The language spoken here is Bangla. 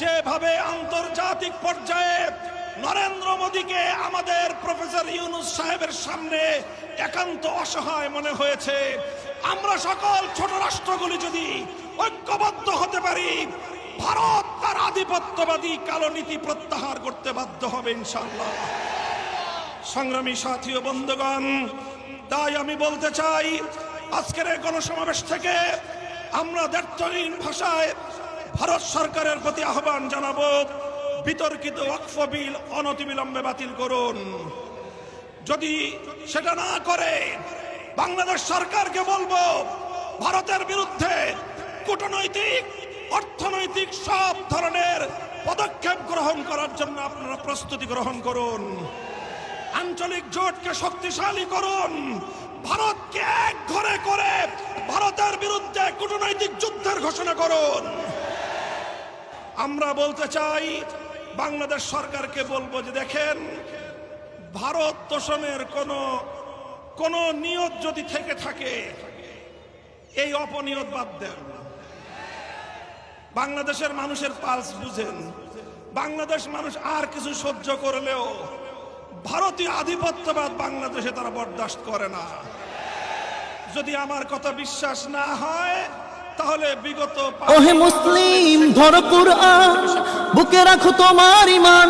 যেভাবে আন্তর্জাতিক পর্যায়ে নরেন্দ্র মোদীকে আমাদের প্রফেসর ইউনূস সাহেবের সামনে একান্ত অসহায় মনে হয়েছে, আমরা সকল ছোট রাষ্ট্রগুলি যদি ঐক্যবদ্ধ হতে পারি, ভারত তার আধিপত্যবাদী কালো নীতি প্রত্যাহার করতে বাধ্য হবে ইনশাআল্লাহ। সংগ্রামী সাথী ও বন্ধুগণ, তাই আমি বলতে চাই, আজকের এই গণসমাবেশ থেকে আমরা দ্ব্যর্থহীন ভাষায় ভারত সরকারের প্রতি আহ্বান জানাবো, বিতর্কিত ওয়াকফ বিল অনতিবিলম্বে বাতিল করুন। যদি সেটা না করে বাংলাদেশ সরকারকে বলবো, ভারতের বিরুদ্ধে কূটনৈতিক, অর্থনৈতিক সব ধরনের পদক্ষেপ গ্রহণ করার জন্য আপনারা প্রস্তুতি গ্রহণ করুন। আঞ্চলিক জোটকে শক্তিশালী করুন। ভারতকে এক ঘরে করে ভারতের বিরুদ্ধে কূটনৈতিক যুদ্ধের ঘোষণা করুন। আমরা বলতে চাই, বাংলাদেশ সরকারকে বলবো যে দেখেন, ভারত তোষণের কোন নিয়ত যদি থেকে থাকে, এই অপনিয়ত বাদ দেন। বাংলাদেশের মানুষের পালস বুঝেন। বাংলাদেশ মানুষ আর কিছু সহ্য করলেও ভারতীয় আধিপত্যবাদ বাংলাদেশে তারা বরদাস্ত করে না। যদি আমার কথা বিশ্বাস না হয়, তাহলে বিগত ওহে মুসলিম, ধরো কুরআন, বুকে রাখো তোমার ঈমান।